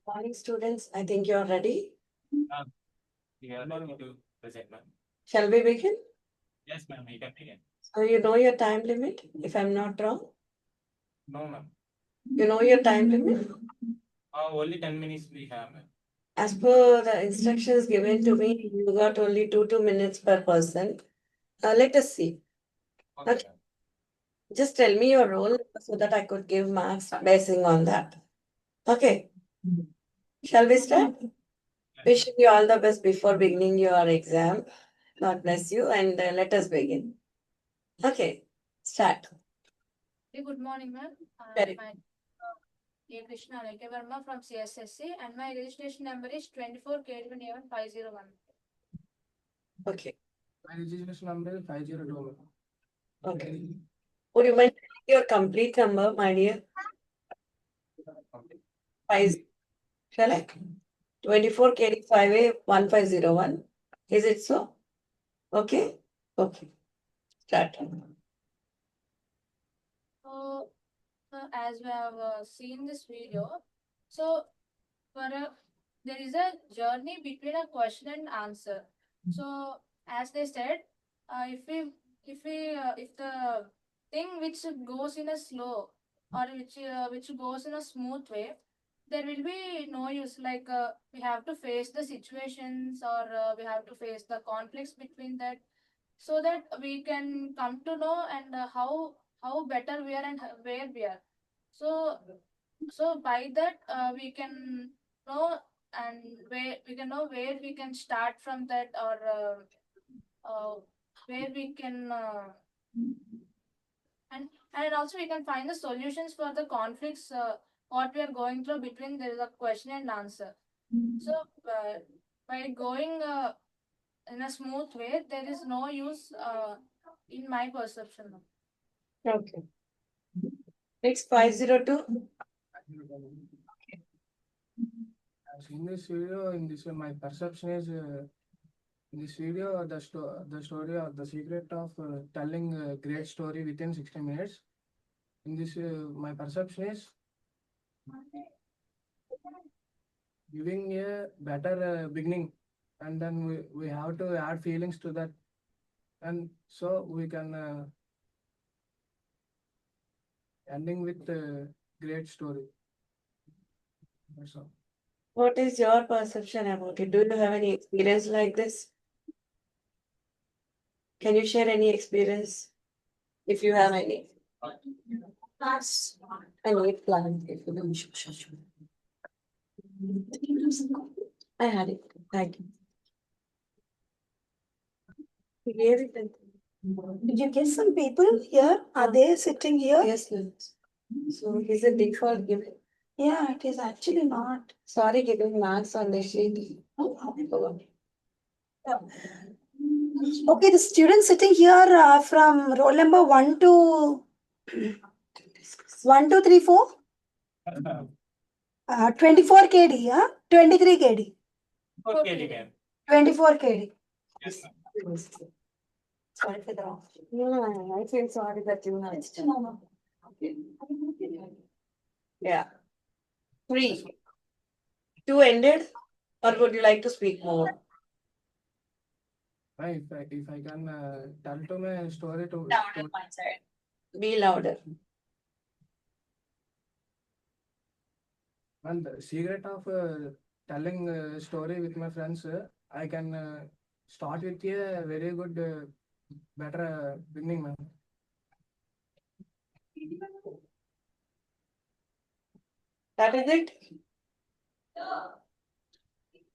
Morning, students. I think you're ready. We are ready to present, ma'am. Shall we begin? Yes, ma'am, we can begin. So you know your time limit, if I'm not wrong. No, ma'am. You know your time limit? Only 10 minutes we have, ma'am. As per the instructions given to me, you got only 2 minutes per person. Let us see. Okay, Okay. ma'am. Just tell me your role so that I could give marks basing on that. Okay. Shall we start? Wishing you all the best before beginning your exam. God bless you, and let us begin. Okay. Start. Hey, good morning, ma'am. Very My A. Krishna Verma from CSSC, and my registration number is 24K21501. Okay. My registration number is 502. Okay. Would you mind telling your complete number, my dear? Five, shall I? 24 KD5A 1501. Is it so? Okay. Okay. Start. So, as we have seen this video, so there is a journey between a question and answer. So, as they said, if the thing which goes in a slow or which goes in a smooth way, there will be no use. Like we have to face the situations or we have to face the conflicts between that, so that we can come to know and how better we are and where we are. So by that we can know and where we can know where we can start from that, or where we can and also we can find the solutions for the conflicts what we are going through between there is a question and answer. So by going in a smooth way, there is no use in my perception. Okay. Next 502. I've seen this video. In this, my perception is in this video, the story or the secret of telling a great story within 60 minutes. In this, my perception is giving a better beginning, and then we have to add feelings to that, and so we can ending with a great story. That's all. What is your perception about it? Do you have any experience like this? Can you share any experience if you have any? Yes. I need plan if you don't. I had it. Thank you. You gave it. Did you get some people here? Are they sitting here? Yes, yes. So is it default given? Yeah, it is actually not. Sorry, giving marks on the sheet. Okay, the students sitting here from roll number 1 to 1, 2, 3, 4. 24 KD, yeah? 23 KD. Okay, ma'am. 24 KD. Yes, ma'am. Sorry for the wrong. No, I feel sorry that you have. It's normal. Yeah. 3. 2 ended, or would you like to speak more? If I can tell to my story to Be louder. and the secret of telling a story with my friends, I can start with a very good, better beginning, man. That is it?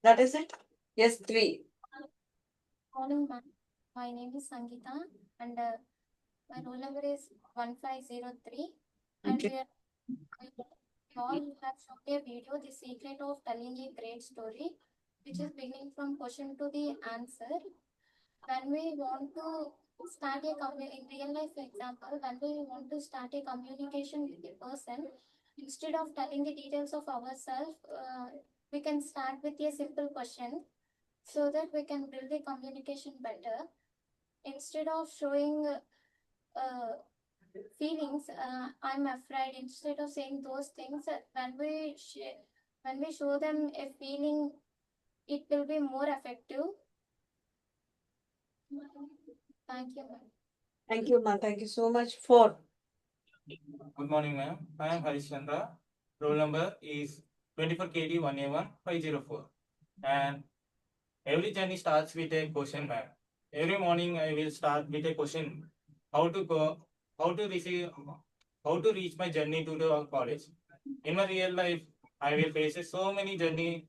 That is it? Yes, 3. Morning, ma'am. My name is Sangeeta, and my roll number is 1503. And Okay. we all have shot a video, The Secret of Telling a Great Story, which is beginning from question to the answer. When we want to start a in real life example, when we want to start a communication with a person, instead of telling the details of ourselves, we can start with a simple question so that we can build the communication better. Instead of showing feelings, I'm afraid, instead of saying those things, when we when we show them a feeling, it will be more effective. Thank you, ma'am. Thank you, ma'am. Thank you so much for. Good morning, ma'am. I am Harish Chandra. Roll number is 24 KD 1A1 504. And every journey starts with a question, ma'am. Every morning I will start with a question. How to go, how to receive, how to reach my journey to the college. In my real life, I will face so many journey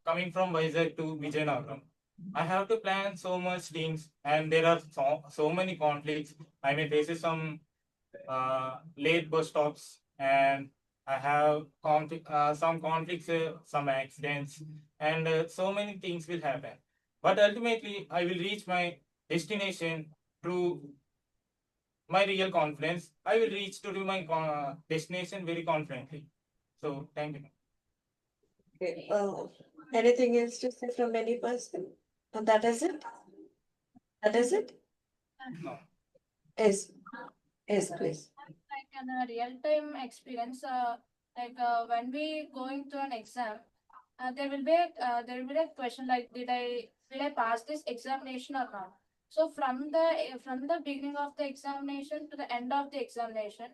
coming from Vizag to Vijayanagaram. I have to plan so much things, and there are so many conflicts. I may face some late bus stops, and I have some conflicts, some accidents, and so many things will happen. But ultimately, I will reach my destination through my real confidence. I will reach to my destination very confidently. So, thank you. Okay, anything else to say from any person? That is it? That is it? No. Yes, yes, please. Like in a real-time experience, when we going to an exam, there will be a question like, did I pass this examination or not? So from the beginning of the examination to the end of the examination,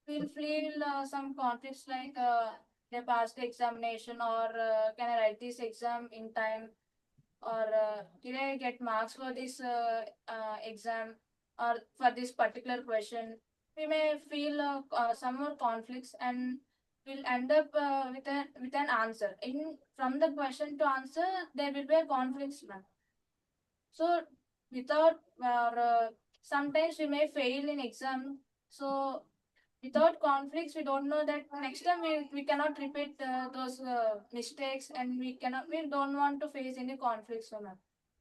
we'll feel some conflicts like, did I pass the examination, or can I write this exam in time, or did I get marks for this exam, or for this particular question. We may feel some more conflicts, and we'll end up with an answer. In from the question to answer, there will be a conflicts, ma'am. So without sometimes we may fail in exam. So without conflicts, we don't know that next time we cannot repeat those mistakes, and we don't want to face any conflicts, so ma'am.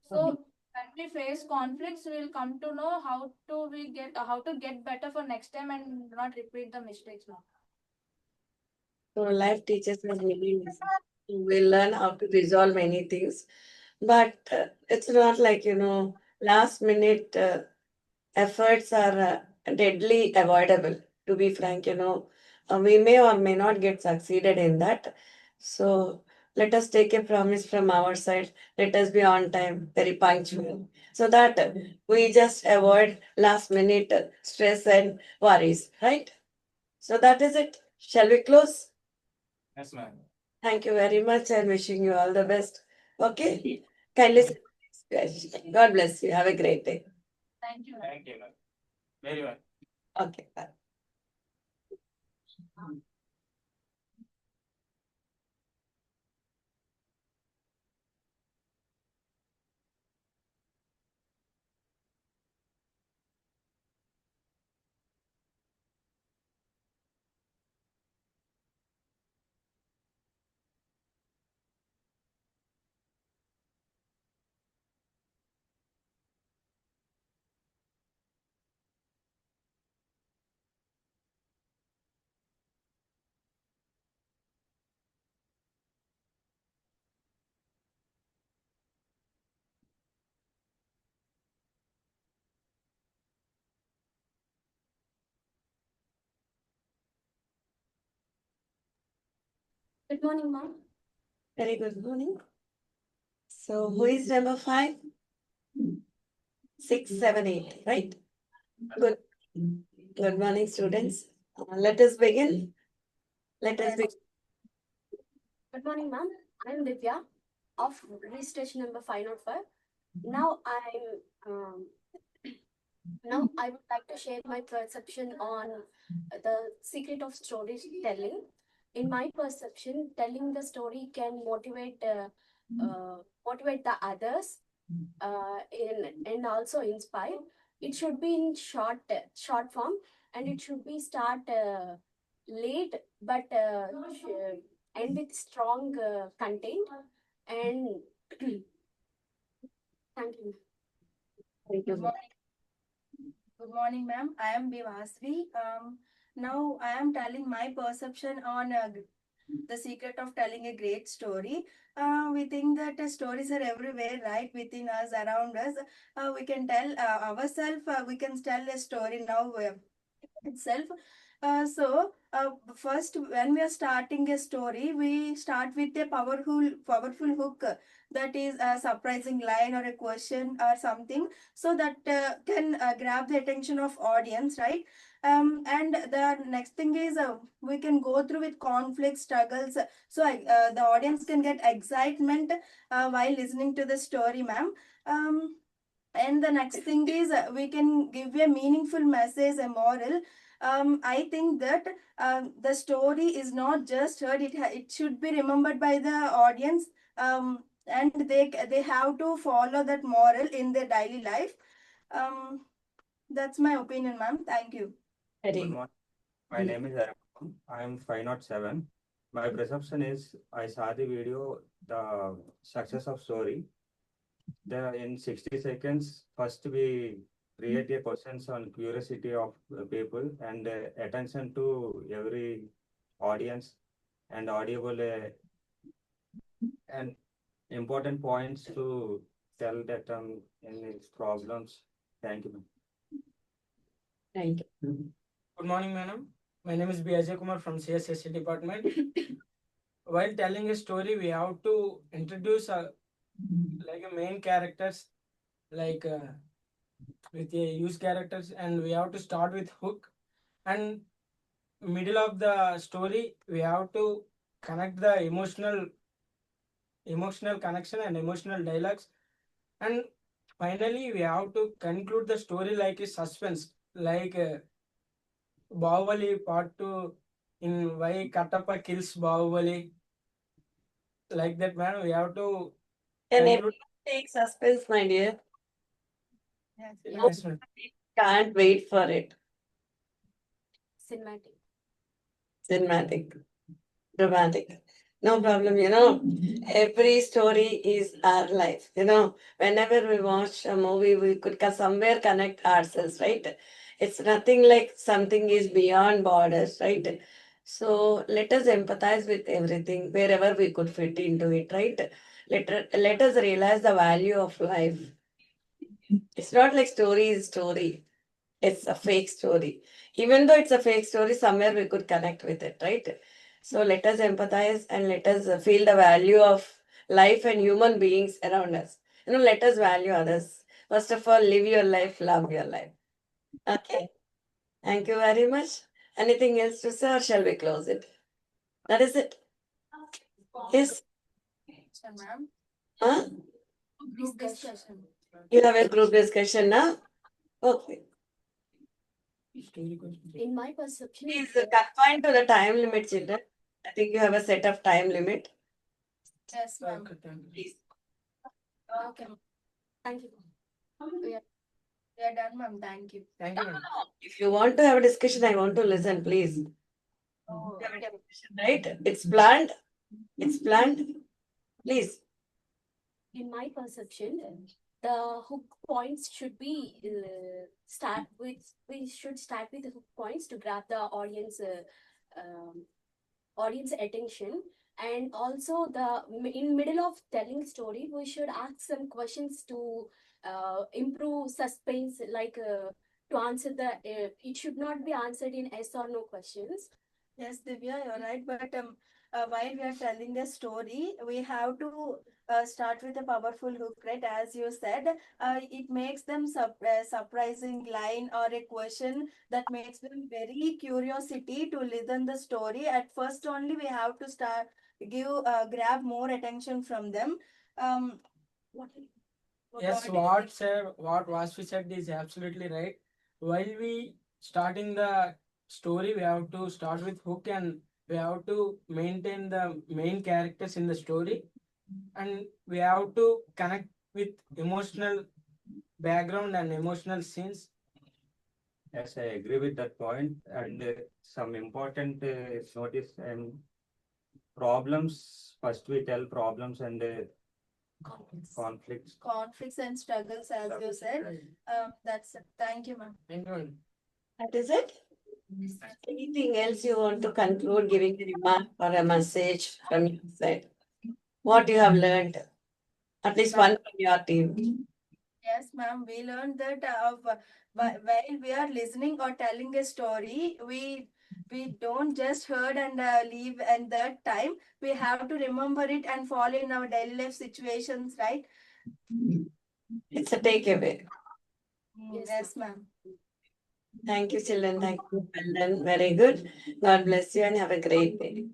So when we face conflicts, we'll come to know how to get better for next time and not repeat the mistakes, ma'am. So life teaches us many lessons. We learn how to resolve many things, but it's not like, last minute efforts are deadly avoidable. To be frank, we may or may not get succeeded in that. So let us take a promise from our side. Let us be on time, very punctual, so that we just avoid last minute stress and worries, right? So that is it. Shall we close? Yes, ma'am. Thank you very much and wishing you all the best. Okay. Kindly. God bless you. Have a great day. Thank you, ma'am. Thank you, ma'am. Very well. Okay. Bye. Good morning, ma'am. Very good morning. So who is number 5? 6, 7, 8, right? Good. Good morning, students. Let us begin. Let us begin. Good morning, ma'am. I'm Divya of registration number 505. Now I would like to share my perception on the secret of storytelling. In my perception, telling the story can motivate the others, and also inspire. It should be in short form, and it should be start late, but end with strong content. And thank you. Thank Good you. morning. Good morning, ma'am. I am Bivasri. Now I am telling my perception on the secret of telling a great story. We think that stories are everywhere, right, within us, around us. We can tell ourselves. We can tell a story now itself. First, when we are starting a story, we start with a powerful hook, that is a surprising line or a question or something, so that can grab the attention of audience, right? And the next thing is we can go through with conflict struggles, so the audience can get excitement while listening to the story, ma'am. And the next thing is we can give a meaningful message, a moral. I think that the story is not just heard; it should be remembered by the audience, and they have to follow that moral in their daily life. Um, that's my opinion, ma'am. Thank you. Very Good good. morning. My name is Arun. I am 507. My perception is I saw the video, the success of story. In 60 seconds, first we create a questions on curiosity of people and attention to every audience and audible and important points to tell that any problems. Thank you. Thank you. Good morning, madam. My name is B. Ajay Kumar from CSSC department. While telling a story, we have to introduce like a main characters, like with a use characters, and we have to start with hook. And middle of the story, we have to connect the emotional connection and emotional dialogues. And finally, we have to conclude the story like a suspense, like Bahubali Part 2 in why Katappa kills Bahubali. Like that, man, we have to Can conclude. everyone take suspense, my dear? Yes. Yes, ma'am. Can't wait for it. Cinematic. Cinematic, dramatic. No problem, every story is our life. Whenever we watch a movie, we could somewhere connect ourselves, right? It's nothing like something is beyond borders, right? So let us empathize with everything wherever we could fit into it, right? Let us realize the value of life. It's not like story is story. It's a fake story. Even though it's a fake story, somewhere we could connect with it, right? So let us empathize and let us feel the value of life and human beings around us. Let us value others. First of all, live your life, love your life. Okay. Thank you very much. Anything else to say, or shall we close it? That is it. Yes. Sir, ma'am. Huh? Group discussion. You have a group discussion now? Okay. Story question. In my perception, Please confine to the time limit, children. I think you have a set of time limit. Yes, ma'am. Okay, thank you. Please. okay. Thank you. We are done, ma'am. Thank you. Thank you, madam. If you want to have a discussion, I want to listen, please. Oh, Have a discussion, right? It's planned. It's planned. Please. In my perception, the hook points should be we should start with the hook points to grab the audience attention. And also in middle of telling story, we should ask some questions to improve suspense, like to answer it should not be answered in yes or no questions. yes, Divya, you're right. But while we are telling a story, we have to start with a powerful hook, right? As you said, it makes them surprising line or a question that makes them very curiosity to listen the story. At first, only we have to grab more attention from them. Um, Yes, what Vasvi said is absolutely right. While we starting the story, we have to start with hook and we have to maintain the main characters in the story, and we have to connect with emotional background and emotional scenes. Yes, I agree with that point. And some important notice and problems. First, we tell problems and conflicts and struggles, as you said. That's it. Thank you, ma'am. Thank you, madam. That is it. Anything else you want to conclude, giving a remark or a message from your side? What you have learned? At least one from your team. Yes, ma'am. We learned that while we are listening or telling a story, we We don't just heard and leave at that time. We have to remember it and follow in our daily life situations, right? It's a takeaway. Yes, ma'am. Thank you, children. Thank you. Well done. Very good. God bless you and have a great day.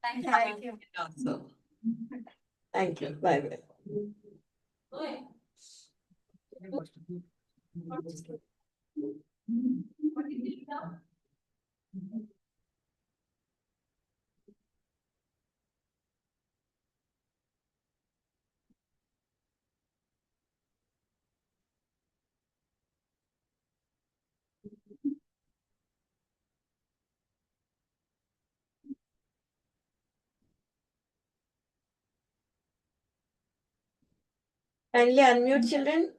Thank you. Also. Thank you. Bye bye. Kindly unmute, children.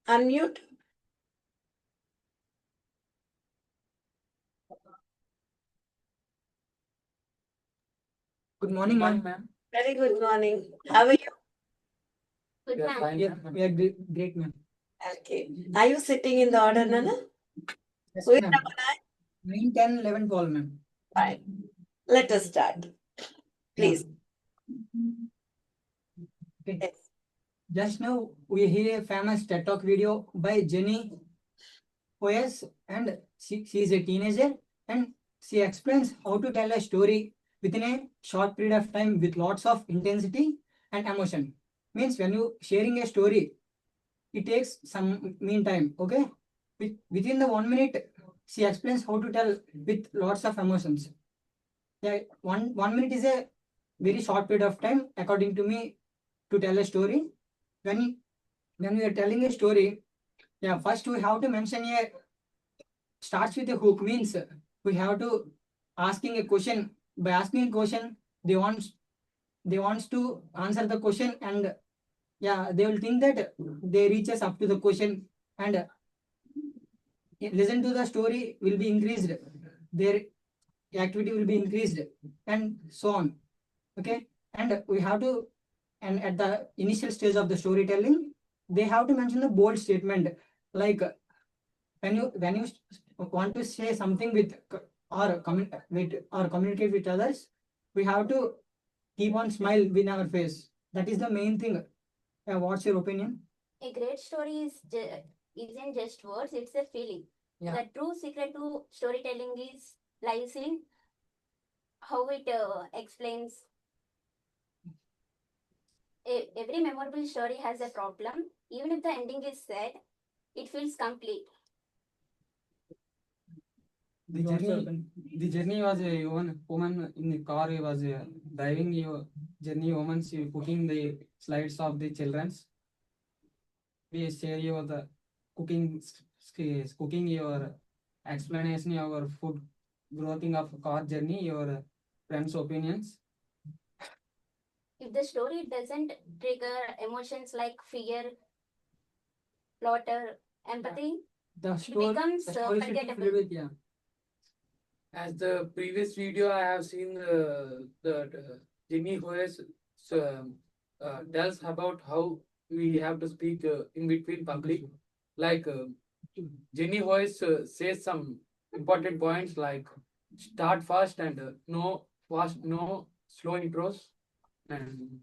Unmute. Good morning, ma'am. Very good morning. How are you? Good, ma'am. We are great, ma'am. Okay. Are you sitting in the order, Nana? Yes, Who is ma'am. number 9, 10, 11, 12, ma'am. 9? Fine. Let us start. Please. Okay. Yes. Just now, we hear a famous TED Talk video by Jenny Hoyes, and she is a teenager, and she explains how to tell a story within a short period of time with lots of intensity and emotion. Means when you sharing a story, it takes some mean time. Okay, within the 1 minute, she explains how to tell with lots of emotions. Yeah, one minute is a very short period of time, according to me, to tell a story. When we are telling a story, yeah, first we have to mention a starts with a hook. Means we have to asking a question. By asking a question, they wants to answer the question, and yeah, they will think that they reaches up to the question, and listen to the story will be increased. Their activity will be increased, and so on. Okay, and we have to, and at the initial stage of the storytelling, they have to mention the bold statement, like when you want to say something with or communicate with others, we have to keep on smile in our face. That is the main thing. What's your opinion? A great story isn't just words, it's a feeling. Yeah. The true secret to storytelling lies in how it explains. Every memorable story has a problem. Even if the ending is sad, it feels complete. The journey was a woman in the car. He was driving your journey. Woman, she cooking the slides of the childrens. We share your the cooking skills, cooking your explanation, your food growing of car journey, your friends' opinions. If the story doesn't trigger emotions like fear, slaughter, empathy, The it becomes story should be forgettable. filled with, yeah. As the previous video, I have seen the Jimmy Hoyes tells about how we have to speak in between public. Like Jenny Hoyes says some important points like start fast and no slow intros, and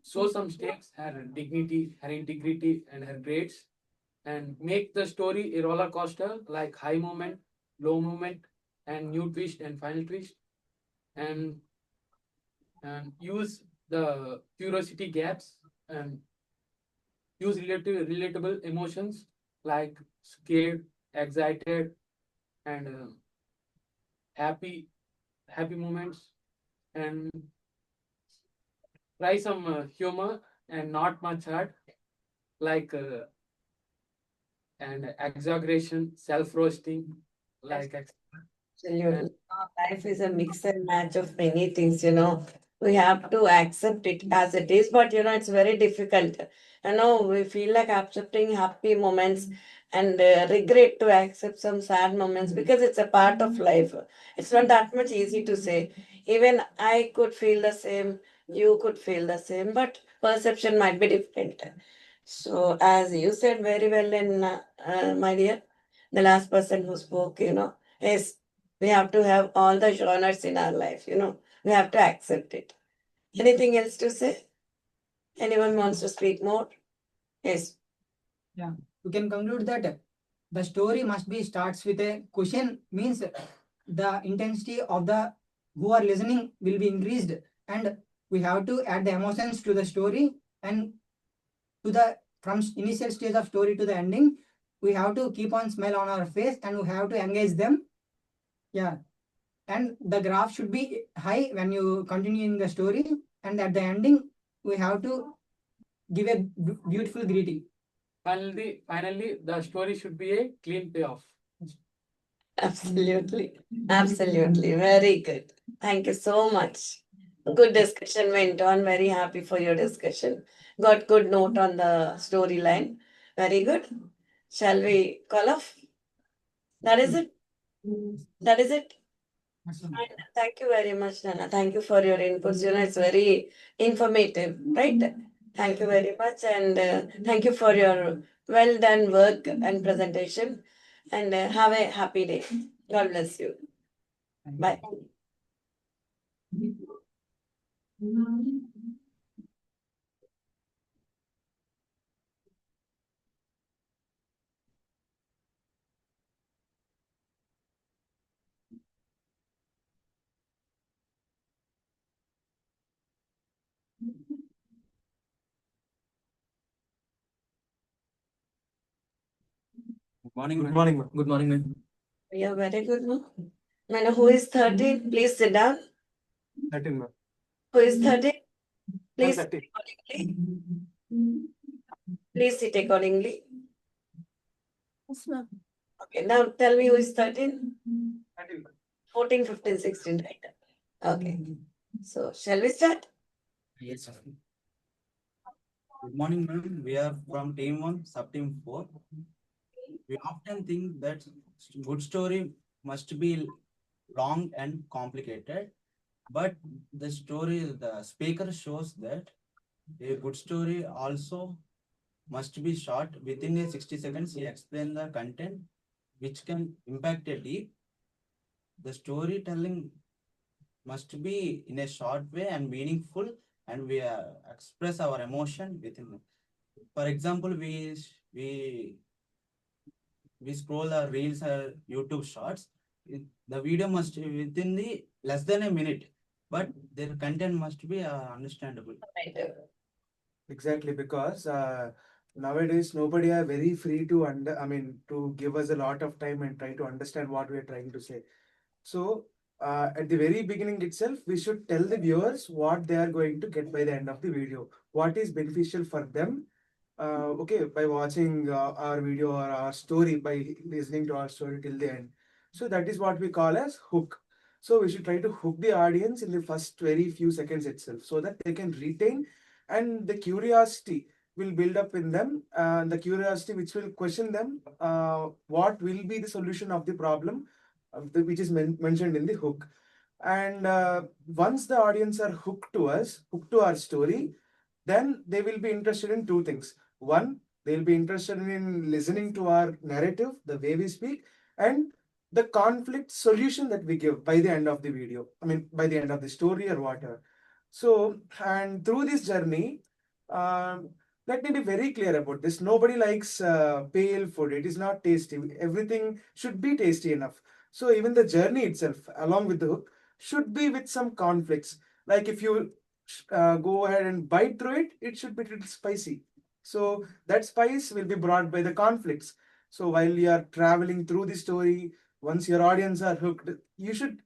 show some stakes, her dignity, her integrity, and her grades, and make the story a roller coaster like high moment, low moment, and new twist and final twist, and use the curiosity gaps, and use relatable emotions like scared, excited, and happy moments, and try some humor and not much hurt, like and exaggeration, self roasting, like Absolutely. Life is a mix and match of many things, you know. We have to accept it as it is, but you know, it's very difficult. You know, we feel like accepting happy moments and regret to accept some sad moments because it's a part of life. It's not that much easy to say. Even I could feel the same, you could feel the same, but perception might be different. So, as you said very well, in my dear, the last person who spoke, you know, Yes, we have to have all the genres in our life, we have to accept it. Anything else to say? Anyone wants to speak more? Yes. Yeah, we can conclude that the story must be starts with a question, means the intensity of the who are listening will be increased, and we have to add the emotions to the story, and to the from initial stage of story to the ending, we have to keep on smile on our face and we have to engage them. Yeah, and the graph should be high when you continue in the story, and at the ending we have to give a beautiful greeting. Finally, the story should be a clean payoff. Absolutely. Absolutely. Very good. Thank you so much. Good discussion went on. Very happy for your discussion. Got good note on the storyline. Very good. Shall we call off? That is it. That is it. Fine. Thank you very much, Nana. Thank you for your inputs. It's very informative, right? Thank you very much. And thank you for your well done work and presentation. And have a happy day. God bless you. Bye. Good morning, ma'am. Good morning, ma'am. Yeah, very good, no? Man, who is 13? Please sit down. 13, ma'am. Who is 13? Please sit 13. accordingly. Please sit accordingly. Yes, ma'am. Okay, now tell me who is 13? 13. 14, 15, 16, right? Okay. So, shall we start? Yes, sir. Good morning, ma'am. We are from team 1, sub team 4. We often think that good story must be long and complicated, but the speaker shows that a good story also must be short. Within a 60 seconds, he explains the content which can impact a deep. The storytelling must be in a short way and meaningful, and we express our emotion within it. For example, we scroll our reels or YouTube shorts. The video must be within the less than a minute, but their content must be understandable. Exactly, because nowadays nobody are very free to to give us a lot of time and try to understand what we are trying to say. So at the very beginning itself, we should tell the viewers what they are going to get by the end of the video, what is beneficial for them. Okay, by watching our video or our story, by listening to our story till the end. So that is what we call as hook. So we should try to hook the audience in the first very few seconds itself, so that they can retain, and the curiosity will build up in them, the curiosity which will question them what will be the solution of the problem which is mentioned in the hook. And once the audience are hooked to us, hooked to our story, then they will be interested in two things. One, they'll be interested in listening to our narrative, the way we speak, and the conflict solution that we give by the end of the video. I mean, by the end of the story or whatever. So, and through this journey, um, let me be very clear about this. Nobody likes pale food. It is not tasty. Everything should be tasty enough. So even the journey itself, along with the hook, should be with some conflicts. Like if you go ahead and bite through it, it should be a little spicy. So that spice will be brought by the conflicts. So while you are traveling through the story, once your audience are hooked, you should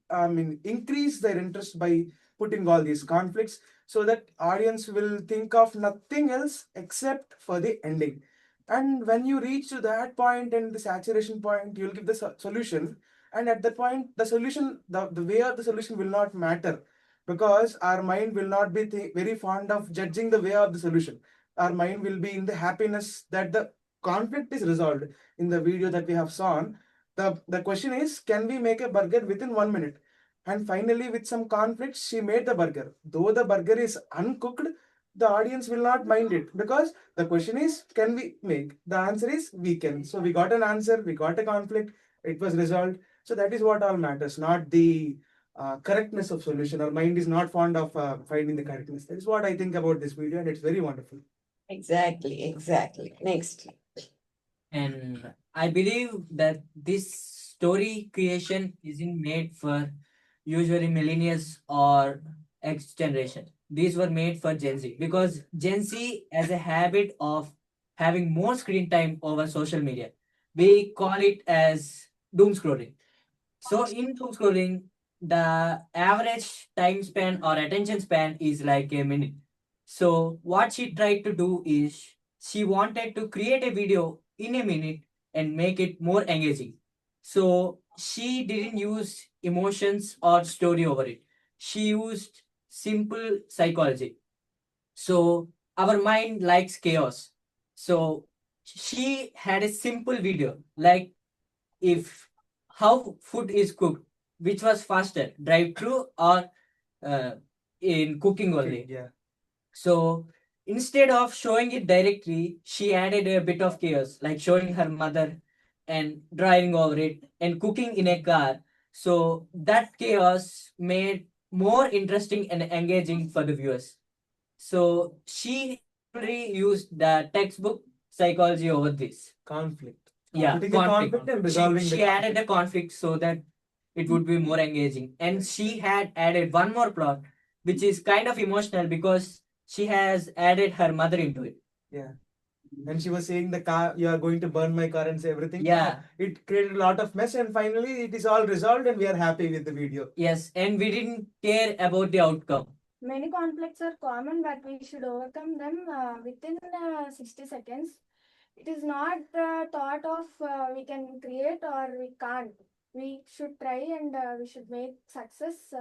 increase their interest by putting all these conflicts, so that audience will think of nothing else except for the ending. And when you reach to that point and the saturation point, you'll give the solution. And at that point, the solution, the way of the solution will not matter, because our mind will not be very fond of judging the way of the solution. Our mind will be in the happiness that the conflict is resolved. In the video that we have seen, the question is, can we make a burger within 1 minute? And finally, with some conflict, she made the burger. Though the burger is uncooked, the audience will not mind it, because the question is, can we make? The answer is, we can. So we got an answer, we got a conflict, it was resolved. So that is what all matters, not the correctness of solution. Our mind is not fond of finding the correctness. That is what I think about this video, and it's very wonderful. Exactly. Next. And I believe that this story creation isn't made for usually millennials or X generation. These were made for Gen Z because Gen Z has a habit of having more screen time over social media. We call it as doom scrolling. So in doom scrolling, the average time span or attention span is like a minute. So what she tried to do is she wanted to create a video in a minute and make it more engaging. So she didn't use emotions or story over it. She used simple psychology. So our mind likes chaos. So she had a simple video like if how food is cooked, which was faster, drive through or uh, in cooking only. Yeah. So instead of showing it directly, she added a bit of chaos, like showing her mother and driving over it and cooking in a car. So that chaos made more interesting and engaging for the viewers. So she already used the textbook psychology over this. Conflict. Yeah, Putting a conflict and resolving she the added a conflict so that it would be more engaging. And she had added one more plot, which is kind of emotional because she has added her mother into it. Yeah. And she was saying the car, you are going to burn my car and say everything. Yeah. It created a lot of mess, and finally it is all resolved, and we are happy with the video. Yes, and we didn't care about the outcome. Many conflicts are common, but we should overcome them within 60 seconds. It is not the thought of we can create or we can't. We should try and we should make success.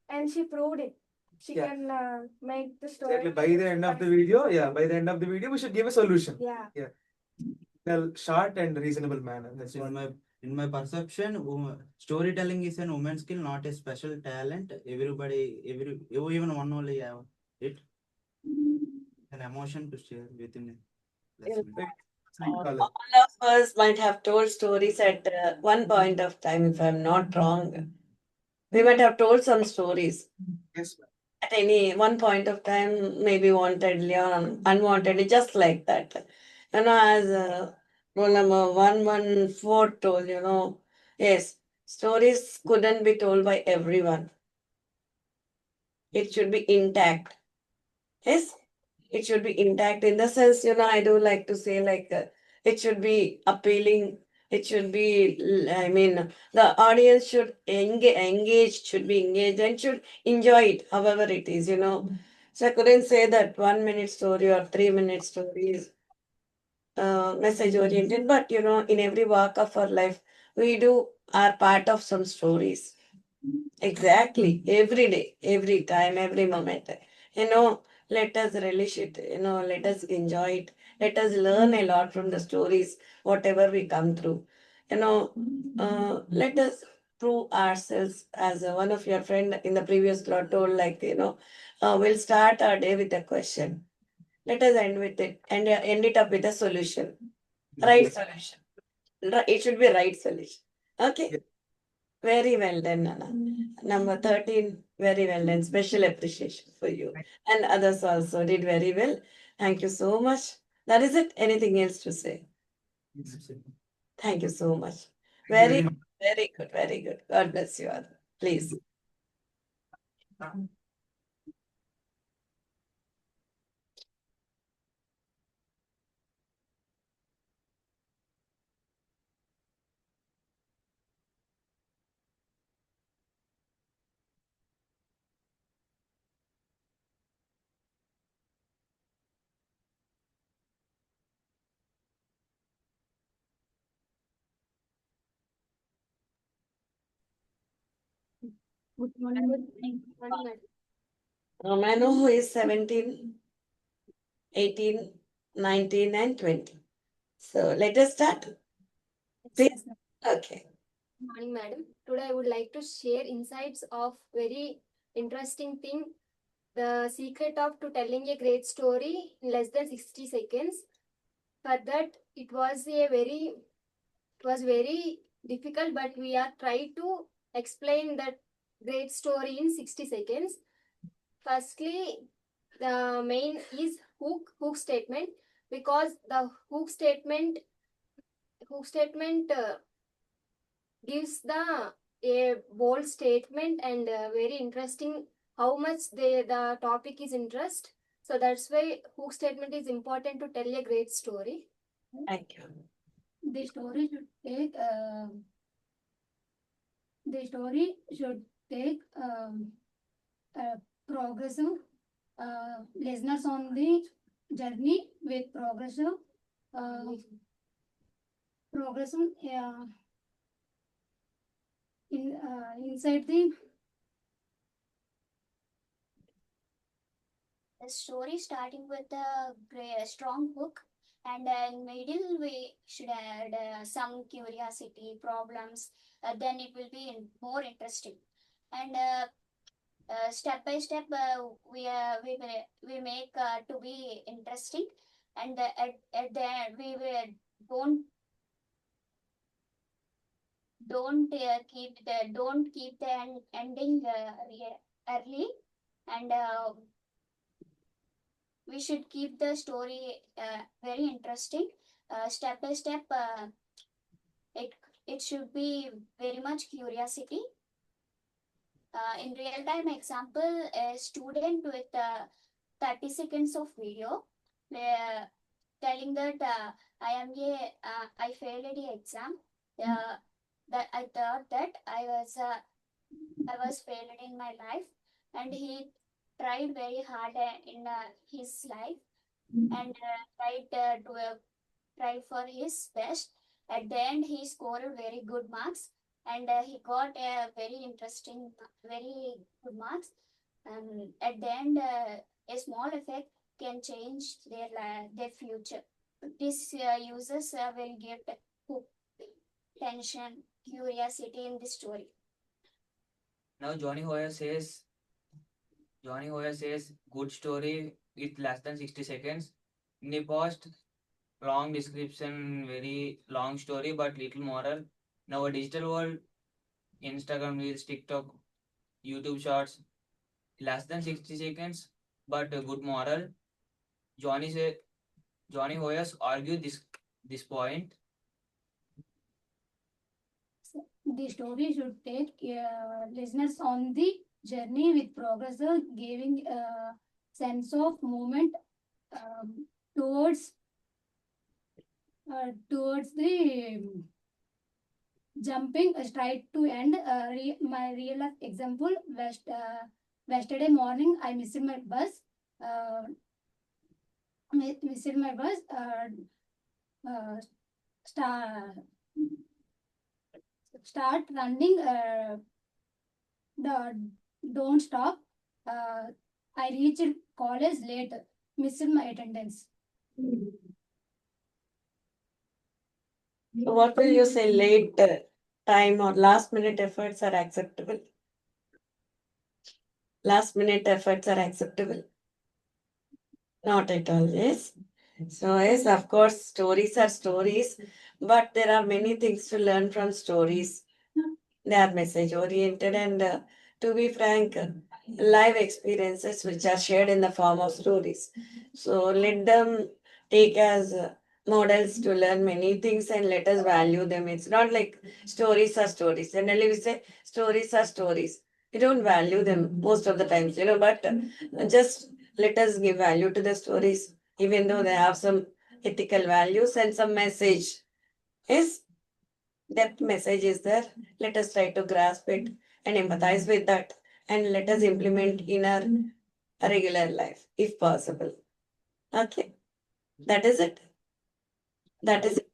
And she proved it. She Yeah. can make the story. Exactly. By the end of the video, we should give a solution. Yeah. Yeah. In a short and reasonable manner. That's In what. my perception, storytelling is an woman's skill, not a special talent. Even one only have it. An emotion to share within it. All of us might have told stories at one point of time, if I'm not wrong. We might have told some stories. Yes. At any one point of time, maybe wantedly or unwantedly, just like that. As rule number 114 told, yes, stories couldn't be told by everyone. It should be intact. Yes, it should be intact in the sense, I do like to say it should be appealing. It should be, the audience should engage, should be engaged and should enjoy it, however it is. So I couldn't say that 1 minute story or 3 minute story is message oriented, but in every walk of our life, we do are part of some stories. Exactly. Every day, every time, every moment. Let us relish it, let us enjoy it. Let us learn a lot from the stories, whatever we come through. Let us prove ourselves as one of your friend in the previous law told, we'll start our day with a question. Let us end with it and end it up with a solution. Right solution. It should be right solution. Okay. Very well done, Nana. Number 13, very well done. Special appreciation for you. And others also did very well. Thank you so much. That is it. Anything else to say? Thank you so much. Very, very good, very good. God bless you all. Please. Good morning. Good morning. May I know who is 17, 18, 19, and 20? So let us start. Please. Okay. Good morning, madam. Today I would like to share insights of very interesting thing. The secret of to telling a great story in less than 60 seconds. For that, it was very difficult, but we are trying to explain that great story in 60 seconds. Firstly, the main is hook statement, because the hook statement gives the a bold statement and very interesting how much the topic is interest. So that's why hook statement is important to tell a great story. Thank you. The story should take the story should take progressive listeners on the journey with progressive inside The story starting with a strong hook, and in middle we should add some curiosity, problems. Then it will be more interesting. And step by step, we make to be interesting, and at the end we will don't keep the ending early, and we should keep the story very interesting. Step by step, it it should be very much curiosity. In real time example, a student with 30 seconds of video telling that I failed the exam. That I thought that I was failed in my life, and he tried very hard in his life, and tried for his best. At the end, he scored very good marks, and he got a very good marks. And at the end, a small effect can change their future. These users will get hook, tension, curiosity in the story. Now Johnny Hoyer says good story with less than 60 seconds. In the past, long description, very long story, but little moral. Now a digital world, Instagram Reels, TikTok, YouTube Shorts, less than 60 seconds, but a good moral. Johnny say Johnny Hoyers argue this point. the story should take listeners on the journey with progressor, giving a sense of movement um, towards towards the jumping straight to end. My real life example: yesterday morning I missed my bus. Missed my bus. Start start running. The don't stop. I reached college late. Missed my attendance. So what will you say, late time or last minute efforts are acceptable? Last minute efforts are acceptable? Not at all, yes. So yes, of course, stories are stories, but there are many things to learn from stories. They are message oriented and to be frank, live experiences which are shared in the form of stories. So let them take as models to learn many things and let us value them. It's not like stories are stories. Generally, we say stories are stories. We don't value them most of the times, but just let us give value to the stories, even though they have some ethical values and some message. Yes, that message is there. Let us try to grasp it and empathize with that, and let us implement in our regular life if possible. Okay, that is it. That is it.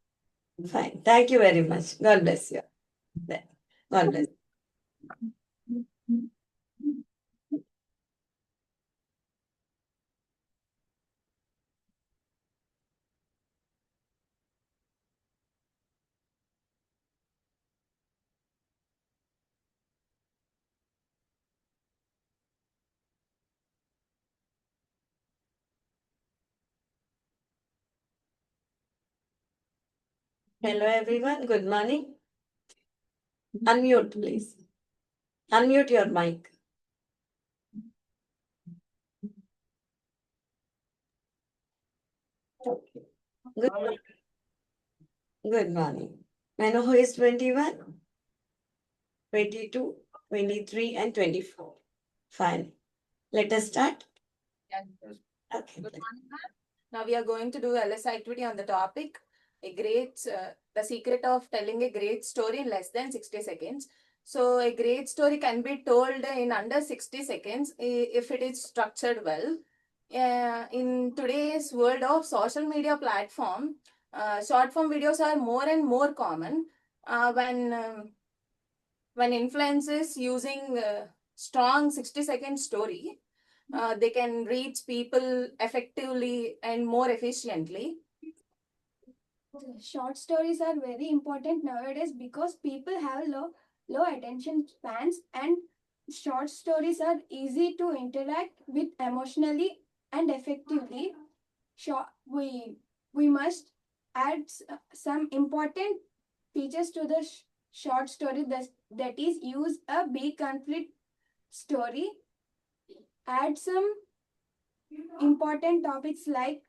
Fine. Thank you very much. God bless you. God bless. Hello everyone. Good morning. Unmute, please. Unmute your mic. Okay. Good morning. Good morning. I know who is 21, 22, 23, and 24. Fine. Let us start. Okay. Now we are going to do LS activity on the topic the secret of telling a great story in less than 60 seconds. So a great story can be told in under 60 seconds if it is structured well. In today's world of social media platform, short form videos are more and more common. When influencers using strong 60-second story, they can reach people effectively and more efficiently. Short stories are very important nowadays because people have low attention spans, and short stories are easy to interact with emotionally and effectively. We must add some important features to the short story, that is, use a big conflict story, add some important topics like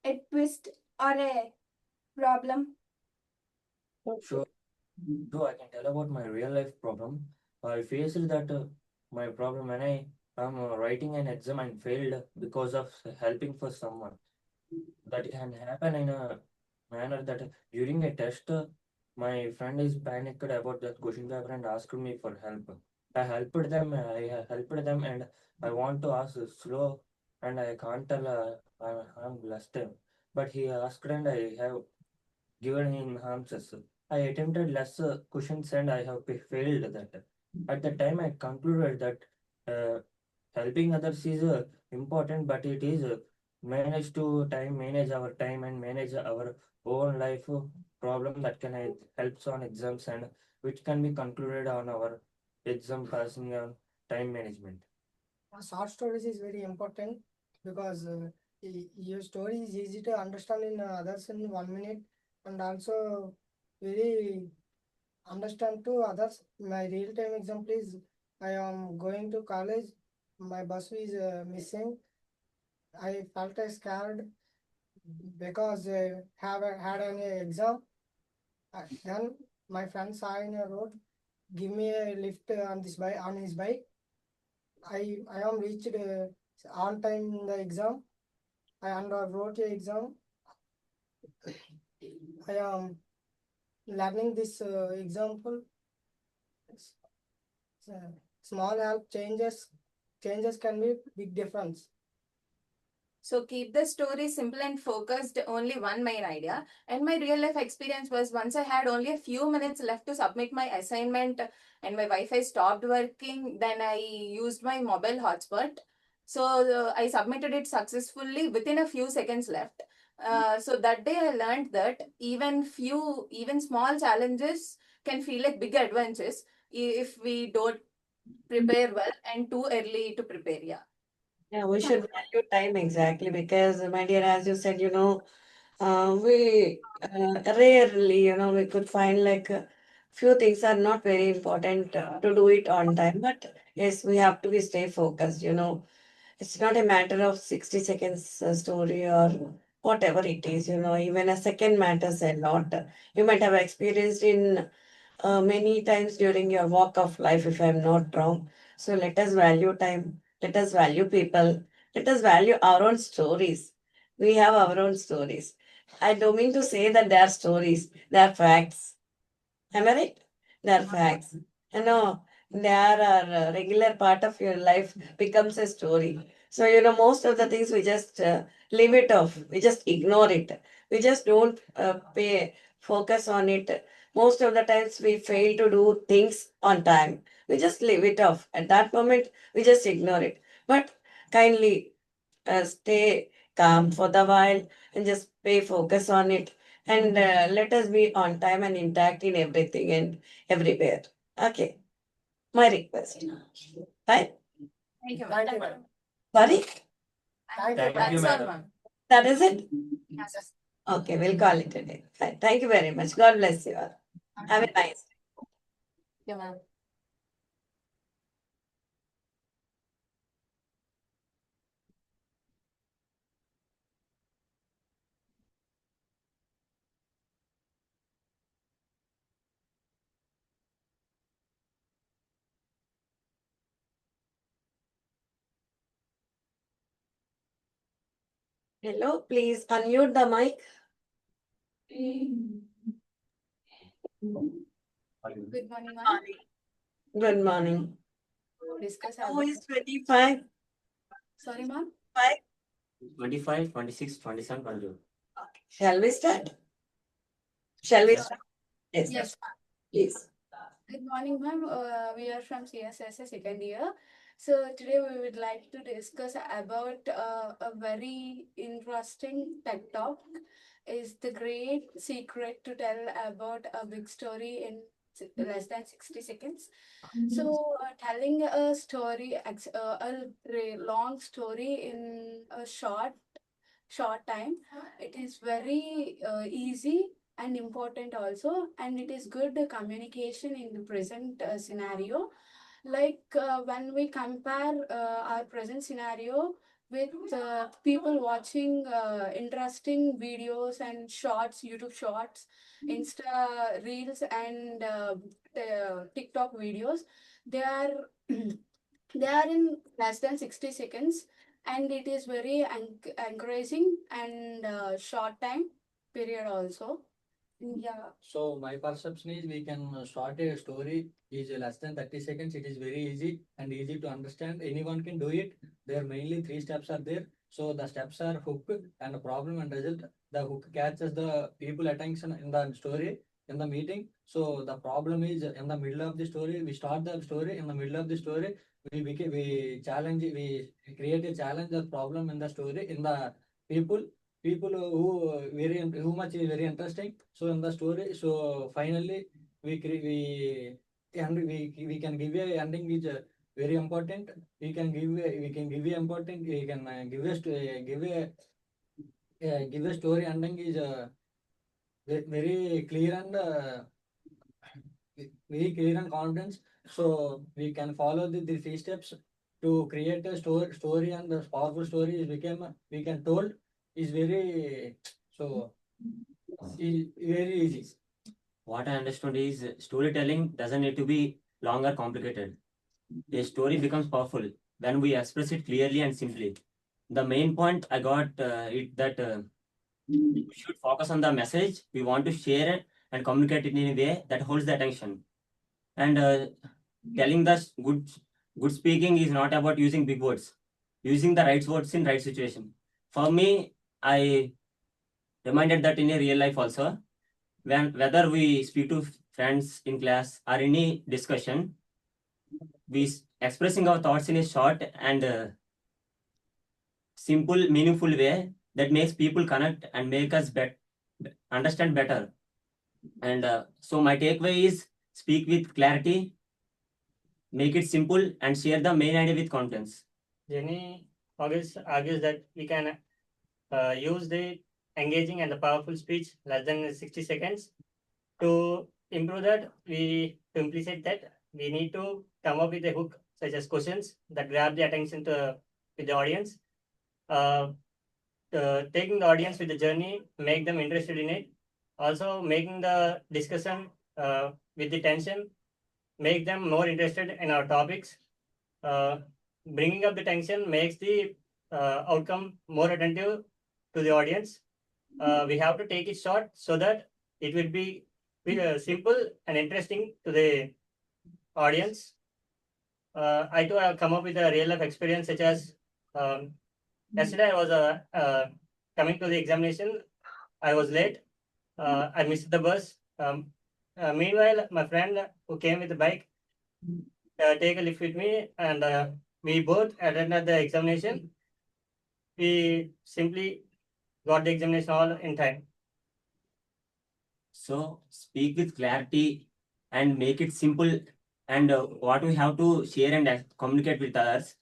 a twist or a problem. Sure. So I can tell about my real life problem. I faced that my problem when I am writing an exam and failed because of helping for someone. That can happen in a manner that during a test, my friend is panicked about that question paper and asked me for help. I helped them. And I want to ask slow, and I can't tell. I'm blessed. But he asked, and I have given him answers. I attempted less questions and I have failed that. At the time, I concluded that helping others is important, but it is manage our time and manage our own life problem that can helps on exams and which can be concluded on our exam passing on time management. Short stories is very important because your story is easy to understand in others in 1 minute, and also very understand to others. My real time example is I am going to college. My bus is missing. I felt scared because had an exam. Then my friend saw in a road, give me a lift on his bike. I am reached on time in the exam. I wrote the exam. I am learning this example. Small help changes can be big difference. So keep the story simple and focused, only one main idea. And my real life experience was once I had only a few minutes left to submit my assignment and my Wi-Fi stopped working, then I used my mobile hotspot. So I submitted it successfully within a few seconds left. So that day I learned that even small challenges can feel like big adventures if we don't prepare well and too early to prepare. Yeah. Yeah, we should value time exactly because, my dear, as you said, we rarely, we could find like a few things are not very important to do it on time. But yes, we have to be stay focused. It's not a matter of 60 seconds story or whatever it is. Even a second matters a lot. You might have experienced in many times during your walk of life, if I'm not wrong. So let us value time, let us value people, let us value our own stories. We have our own stories. I don't mean to say that they are stories, they are facts. Am I right? They are facts. They are a regular part of your life, becomes a story. So, most of the things we just leave it off. We just ignore it. We just don't pay focus on it. Most of the times we fail to do things on time. We just leave it off. At that moment, we just ignore it. But kindly stay calm for the while and just pay focus on it and let us be on time and intact in everything and everywhere. Okay, my request. Fine. Thank you, madam. Sorry, Thank you, That's all, madam. ma'am. that is it. Yes. Okay, we'll call it a day. Fine. Thank you very much. God bless you all. Have a nice day. Yeah, ma'am. Hello, please unmute the mic. Good morning, ma'am. Good morning. Discuss Who about. is 25? Sorry, ma'am. 25, 26, 27, 28. Shall we start? Shall we Yes. start? Yes. Yes. Please. Good morning, ma'am. We are from CSS second year. So today we would like to discuss about a very interesting tech talk. Is the great secret to tell about a big story in less than 60 seconds. So telling a story, long story in a short time, it is very easy and important also, and it is good communication in the present scenario. Like when we compare our present scenario with people watching interesting videos and shorts, YouTube shorts, Insta reels, and TikTok videos, they are they are in less than 60 seconds, and it is very encouraging and short time period also. Yeah. So my perception is we can start a story is less than 30 seconds. It is very easy and easy to understand. Anyone can do it. There are mainly 3 steps are there. So the steps are hook and problem and result. The hook catches the people attention in the story in the meeting. So the problem is in the middle of the story. We start the story in the middle of the story. We challenge. We create a challenge or problem in the story in the people who much is very interesting. So in the story, so finally we can give a ending which very important. We can give a important. We can give a story ending is very clear and very clear and confidence. So we can follow the 3 steps to create a story and the powerful story is became we can told is very very easy. What I understood is storytelling doesn't need to be long or complicated. A story becomes powerful when we express it clearly and simply. The main point I got it that we should focus on the message we want to share it and communicate it in a way that holds the attention. And telling the good speaking is not about using big words, using the right words in right situation. For me, I reminded that in a real life also, when whether we speak to friends in class or any discussion, expressing our thoughts in a short and simple, meaningful way that makes people connect and make us understand better. And so my takeaway is speak with clarity, make it simple, and share the main idea with confidence. Jenny argues that we can use the engaging and the powerful speech less than 60 seconds. To improve that, to implicate that, we need to come up with a hook such as questions that grab the attention with the audience. Taking the audience with the journey, make them interested in it. Also, making the discussion with the tension, make them more interested in our topics. Bringing up the tension makes the outcome more attentive to the audience. We have to take it short so that it will be simple and interesting to the audience. I too have come up with a real life experience such as yesterday I was coming to the examination. I was late. I missed the bus. Meanwhile, my friend who came with the bike take a lift with me, and we both attended the examination. We simply got the examination all in time. So speak with clarity and make it simple. And what we have to share and communicate with others,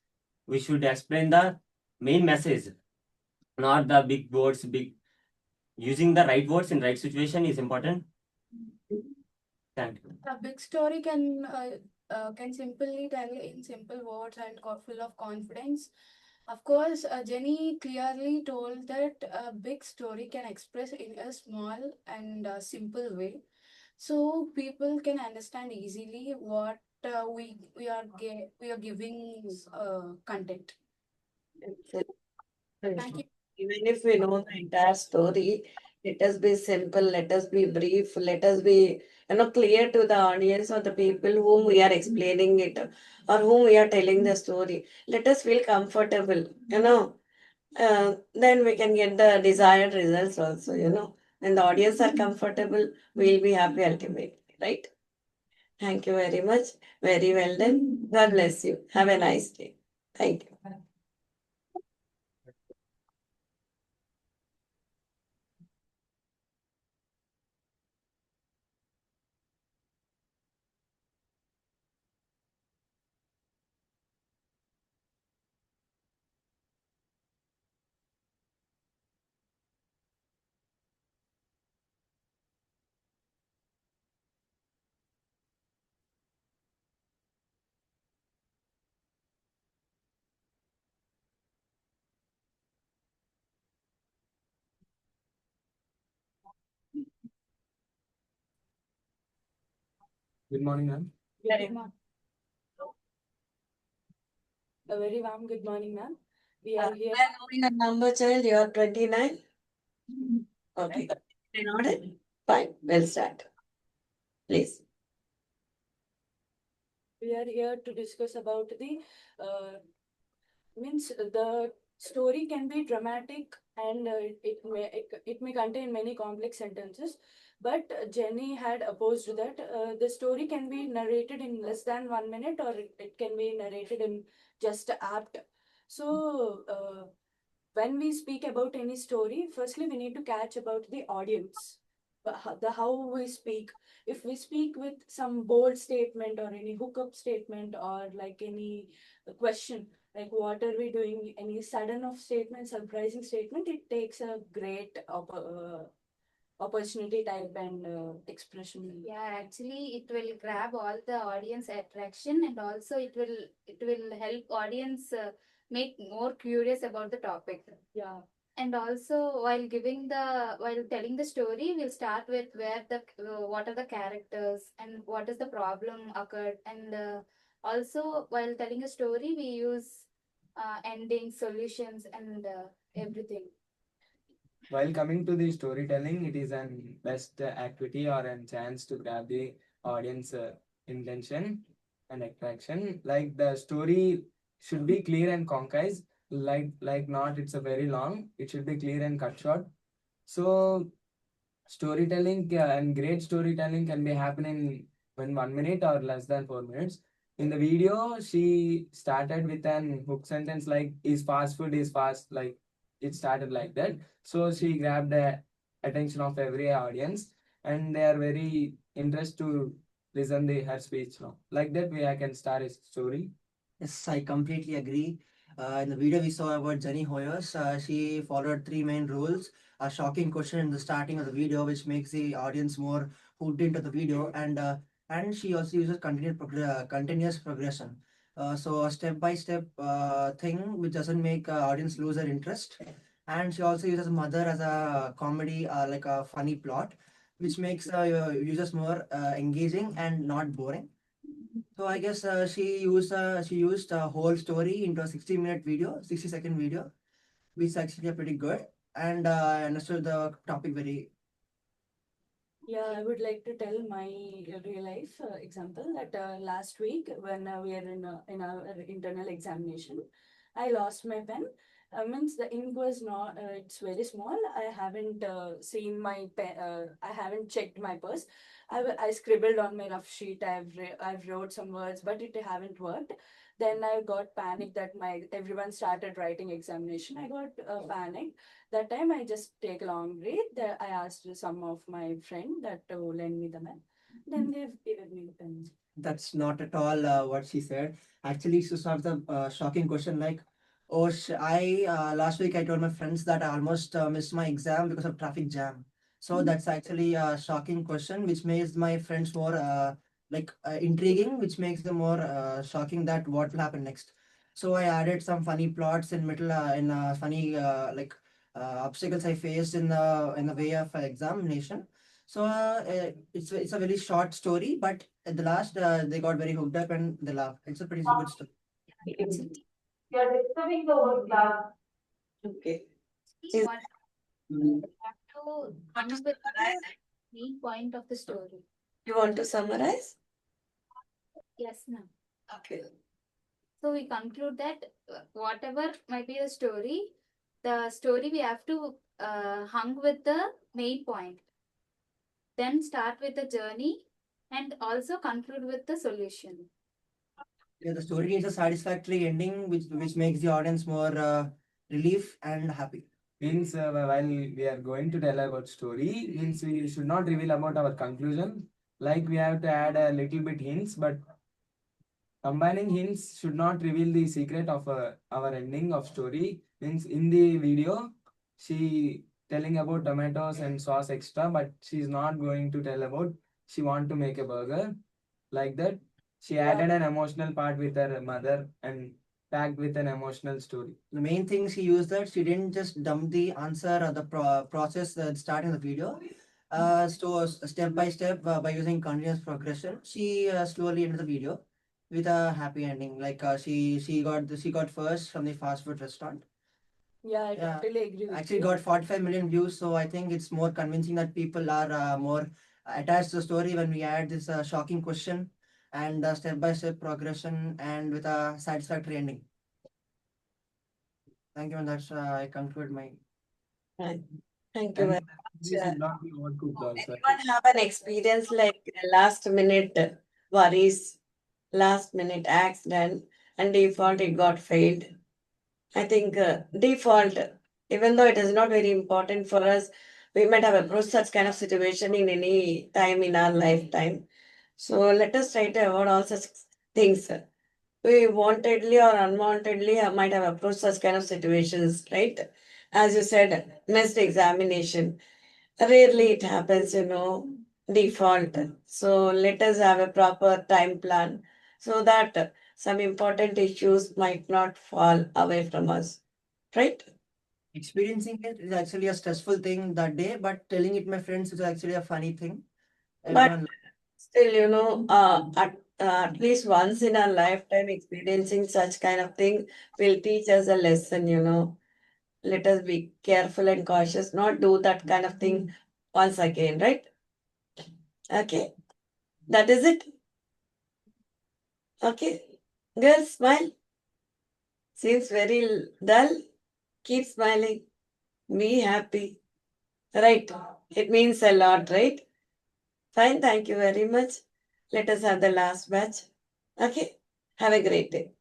we should explain the main message, not the big words, big using the right words in right situation is important. Thank you. A big story can simply tell in simple words and full of confidence. Of course, Jenny clearly told that a big story can express in a small and simple way, so people can understand easily what we are giving content. Thank you. Even if we know the entire story, let us be simple, let us be brief, let us be, clear to the audience or the people whom we are explaining it or whom we are telling the story. Let us feel comfortable. Then we can get the desired results also. When the audience are comfortable, we'll be happy ultimately, right? Thank you very much. Very well done. God bless you. Have a nice day. Thank you. Good morning, ma'am. Very A very warm good morning, ma'am. We May are here. I know your number, child? You are 29? Okay. Noted? Fine. We'll start. Please. We are here to discuss about the means the story can be dramatic and it may contain many complex sentences, but Jenny had opposed that the story can be narrated in less than 1 minute, or it can be narrated in just apt. So when we speak about any story, firstly we need to catch about the audience, the how we speak. If we speak with some bold statement or any hookup statement or like any question, like what are we doing, any sudden of statement, surprising statement, it takes a great opportunity type and expression. Yeah, actually, it will grab all the audience attraction, and also it will help audience make more curious about the topic. Yeah. And also, while telling the story, we'll start with what are the characters and what is the problem occurred, and also while telling a story, we use endings, solutions, and everything. While coming to the storytelling, it is an best activity or a chance to grab the audience intention and attraction. Like the story should be clear and concise. Like not it's a very long. It should be clear and cut short. So storytelling and great storytelling can be happening in 1 minute or less than 4 minutes. In the video, she started with an hook sentence like "is fast food is fast." Like it started like that. So she grabbed the attention of every audience, and they are very interested to listen the her speech now. Like that way, I can start a story. Yes, I completely agree. In the video we saw about Jenny Hoyos, she followed three main rules. A shocking question in the starting of the video, which makes the audience more hooked into the video, and she also uses continuous progression. So a step-by-step thing which doesn't make audience lose their interest. And she also uses mother as a comedy, like a funny plot, which makes users more engaging and not boring. So I guess she used a whole story into a 60-minute video, 60-second video, which is actually pretty good. And I understood the topic very. Yeah, I would like to tell my real life example that last week when we are in our internal examination, I lost my pen. Means the ink was not, it's very small. I haven't seen my pen, I haven't checked my purse. I scribbled on my rough sheet. I've wrote some words, but it haven't worked. Then I got panicked that everyone started writing examination. I got panicked. That time I just take a long breath. I asked some of my friend that to lend me the pen. Then they've given me the pen. That's not at all what she said. Actually, she starts a shocking question like, Oh, I last week I told my friends that I almost missed my exam because of traffic jam. So that's actually a shocking question, which makes my friends more intriguing, which makes them more shocking that what will happen next. So I added some funny plots in middle in funny obstacles I faced in the way of examination. So it's a very short story, but at the last they got very hooked up and they laugh. It's a pretty good story. That's it. You are disturbing the whole class. Okay. Is- What you have to come with the main point of the story. You want to summarize? Yes, ma'am. Okay. So we conclude that whatever might be the story we have to hung with the main point. Then start with the journey and also conclude with the solution. Yeah, the story needs a satisfactory ending, which makes the audience more relief and happy. Means while we are going to tell about story, means we should not reveal about our conclusion. Like we have to add a little bit hints, but combining hints should not reveal the secret of our ending of story. Means in the video, she telling about tomatoes and sauce extra, but she's not going to tell about she want to make a burger. Like that, she added an emotional part with her mother and packed with an emotional story. The main thing she used that she didn't just dump the answer or the process at starting the video. So step by step by using continuous progression, she slowly ended the video with a happy ending. Like she got first from the fast food restaurant. Yeah, I Yeah. totally agree with Actually you. got 45 million views, so I think it's more convincing that people are more attached to the story when we add this shocking question and step by step progression and with a satisfactory ending. Thank you, and that's I conclude my. Right. Thank you And very we much. should not be overcooked also. Anyone have an experience like last minute worries, last minute accident, and default it got failed? I think default, even though it is not very important for us, we might have approached such kind of situation in any time in our lifetime. So let us try to avoid all such things. We wantedly or unwantedly might have approached such kind of situations, right? As you said, missed examination. Rarely it happens, default. So let us have a proper time plan so that some important issues might not fall away from us, right? Experiencing it is actually a stressful thing that day, but telling it my friends is actually a funny thing. But Everyone. still, at least once in our lifetime, experiencing such kind of thing will teach us a lesson. Let us be careful and cautious, not do that kind of thing once again, right? Okay, that is it. Okay, girls, smile. Seems very dull. Keep smiling. Be happy. Right. It means a lot, right? Fine. Thank you very much. Let us have the last batch. Okay. Have a great day.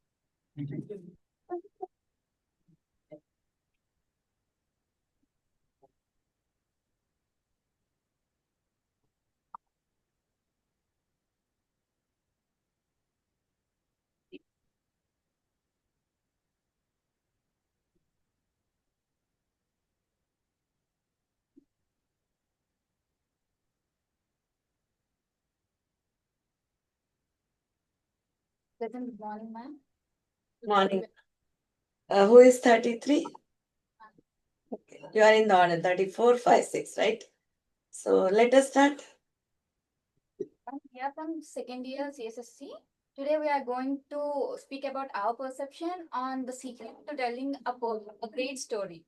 Good morning, ma'am. Morning. Who is 33? Okay. You are in the order 34, 5, 6, right? So let us start. We are from second year CSSC. Today we are going to speak about our perception on the secret to telling a great story.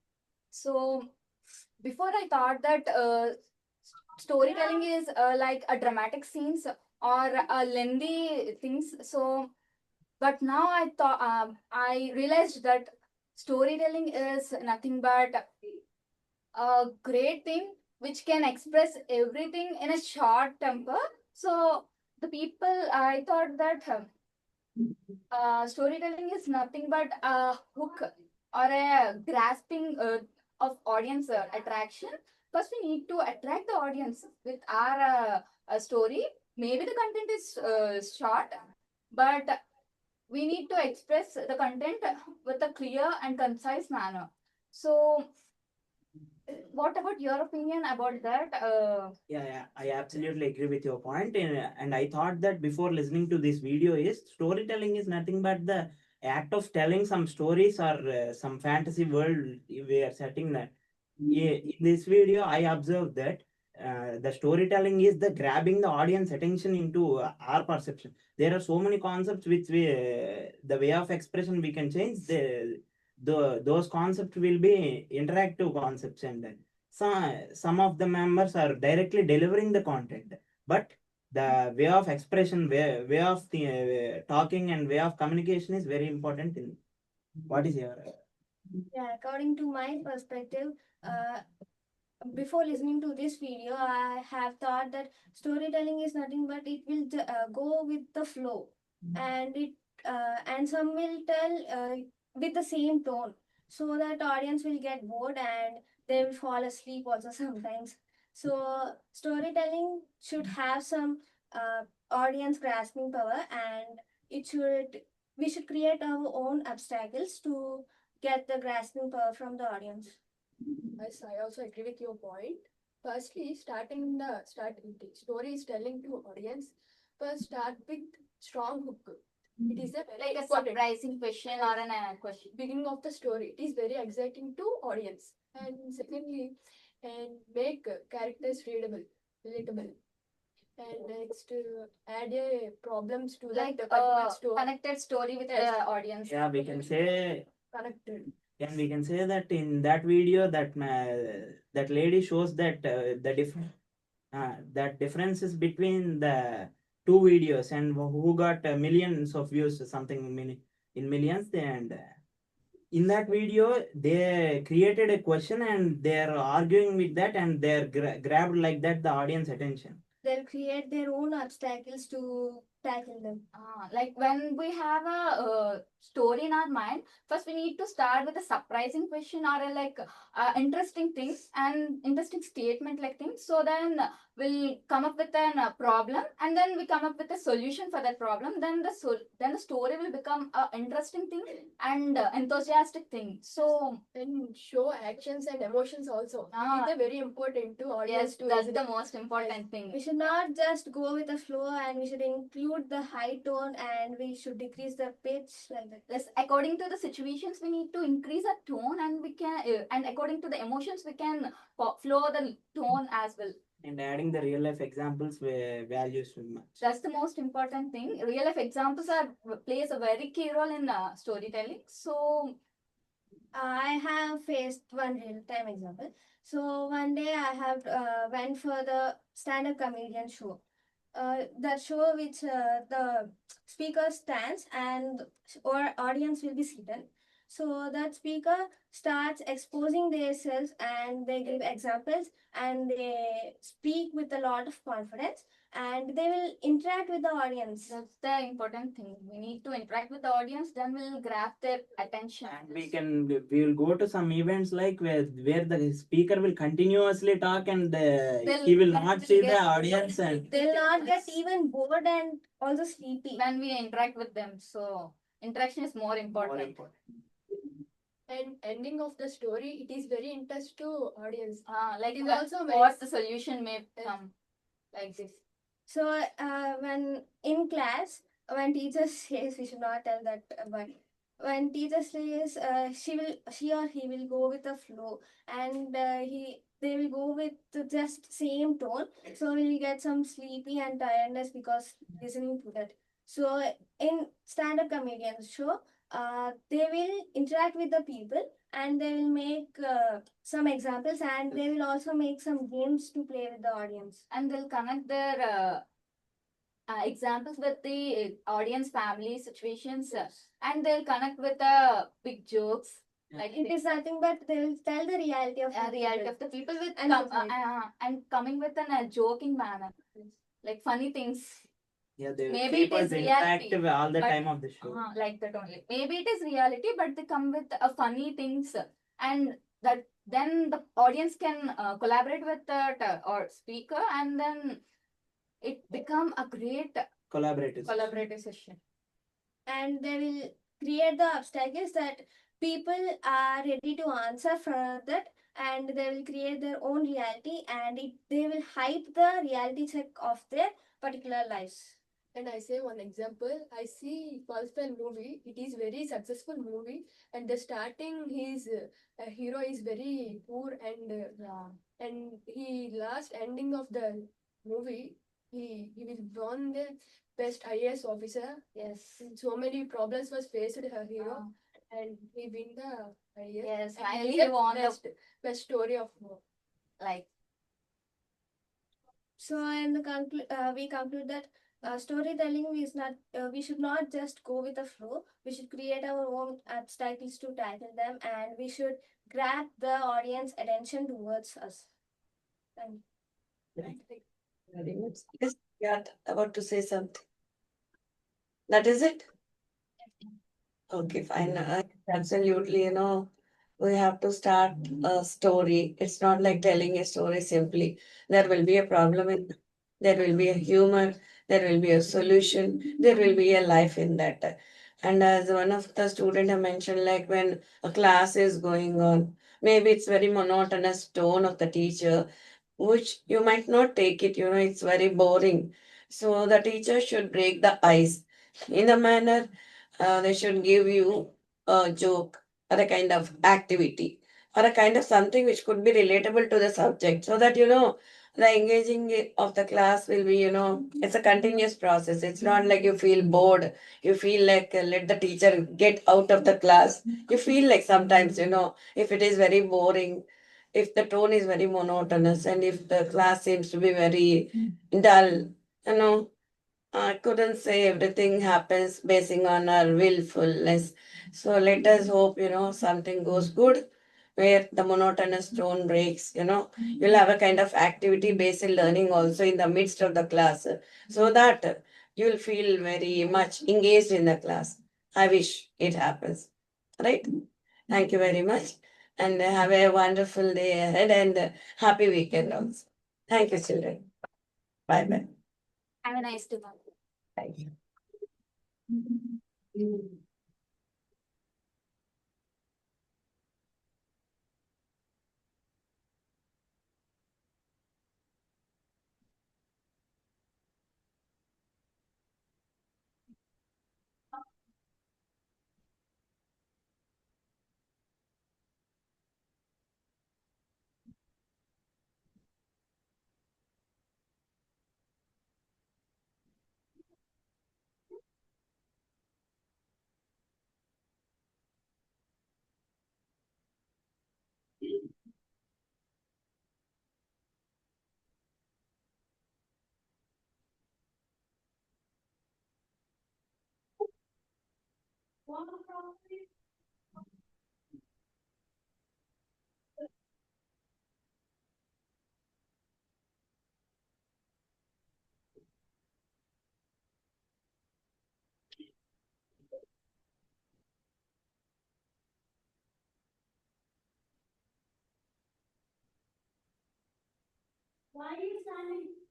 So before I thought that storytelling is like a dramatic scenes or a lengthy things. So, but now I realized that storytelling is nothing but a great thing which can express everything in a short temper. So the people, I thought that storytelling is nothing but a hook or a grasping of audience attraction. First, we need to attract the audience with our story. Maybe the content is short, but we need to express the content with a clear and concise manner. So, what about your opinion about that? Yeah, I absolutely agree with your point. And I thought that before listening to this video is storytelling is nothing but the act of telling some stories or some fantasy world we are setting that. In this video, I observed that the storytelling is the grabbing the audience attention into our perception. There are so many concepts which the way of expression we can change. Those concepts will be interactive concepts, and some of the members are directly delivering the content, but the way of expression, way of the talking and way of communication is very important. In what is your Yeah, according to my perspective, before listening to this video, I have thought that storytelling is nothing but it will go with the flow, and and some will tell with the same tone, so that audience will get bored and they will fall asleep also sometimes. So storytelling should have some audience grasping power, and it should we should create our own obstacles to get the grasping power from the audience. Yes, I also agree with your point. Firstly, starting the story is telling to audience. First, start with strong hook. It is a very Like a important surprising question or an question. beginning of the story. It is very exciting to audience. And secondly, and make characters readable, relatable. And next, add a problems to Like that particular story. connected story with the audience. yeah we can say Connected. and we can say that in that video that that lady shows that the different that differences between the two videos and who got millions of views something in millions, and in that video they created a question and they're arguing with that, and they're grabbed like that the audience attention. They'll create their own obstacles to tackle them. Like when we have a story in our mind, first we need to start with a surprising question or a interesting things and interesting statement like things. So then we'll come up with a problem, and then we come up with a solution for that problem. Then the story will become a interesting thing and enthusiastic thing. So and show actions and emotions also. These are very important to audience. yes, to that's listen. the most important thing. We should not just go with the flow, and we should include the high tone, and we should decrease the pitch like that. Yes, according to the situations, we need to increase our tone, and we can, and according to the emotions, we can flow the tone as well. And adding the real life examples values so much. That's the most important thing. Real life examples plays a very key role in storytelling. So I have faced one real time example. So one day I have went for the stand up comedian show. That show which the speaker stands and or audience will be seated. So that speaker starts exposing themselves and they give examples and they speak with a lot of confidence and they will interact with the audience. that's the important thing. We need to interact with the audience, then we'll grab their attention. We will go to some events like where the speaker will continuously talk and he will not see the audience, and They'll not get even bored and also sleepy when we interact with them. So interaction is more important. And ending of the story, it is very interest to audience. Like it is also what the solution may come like this. So when in class, when teacher says we should not tell that, but when teacher says she or he will go with the flow, and they will go with just same tone, so we'll get some sleepy and tiredness because listening to that. So in stand-up comedians show, they will interact with the people and they will make some examples and they will also make some games to play with the audience. And they'll connect their examples with the audience family situations, and they'll connect with the big jokes. Like It is nothing but they will tell the reality of the reality people. of the people with And society. and coming with a joking manner, like funny things. yeah, they will Maybe keep it is us reality, interactive all the but- time of the show. Like that only. Maybe it is reality, but they come with funny things, and that then the audience can collaborate with that or speaker, and then it become a great Collaborative. collaborative session. and they will create the obstacles that people are ready to answer for that, and they will create their own reality, and they will hype the reality check of their particular lives. And I say one example. I see Pulp movie. It is very successful movie, and the starting his hero is very poor, and he last ending of the movie he will won the best IAS officer. Yes. So many problems was faced her hero, and he win the IAS. Yes, And finally he he get won the best story of like. So in the we conclude that storytelling is not, we should not just go with the flow. We should create our own obstacles to tackle them, and we should grab the audience attention towards us. Thank you. Very much. Yes, you are about to say something. That is it? Okay, fine. Absolutely, we have to start a story. It's not like telling a story simply. There will be a problem in, there will be a humor, there will be a solution, there will be a life in that. And as one of the student have mentioned, like when a class is going on, maybe it's very monotonous tone of the teacher, which you might not take it, it's very boring. So the teacher should break the ice in a manner, they should give you a joke or a kind of activity or a kind of something which could be relatable to the subject, so that the engaging of the class will be, it's a continuous process. It's not like you feel bored, you feel like let the teacher get out of the class. You feel like sometimes, if it is very boring, if the tone is very monotonous, and if the class seems to be very dull, I couldn't say everything happens basing on our willfulness. So let us hope, something goes good where the monotonous tone breaks, You'll have a kind of activity based learning also in the midst of the class, so that you'll feel very much engaged in the class. I wish it happens. Right? Thank you very much. And have a wonderful day ahead, and happy weekend also. Thank you, children. Bye bye. Have a nice day. Thank you. Why are you standing?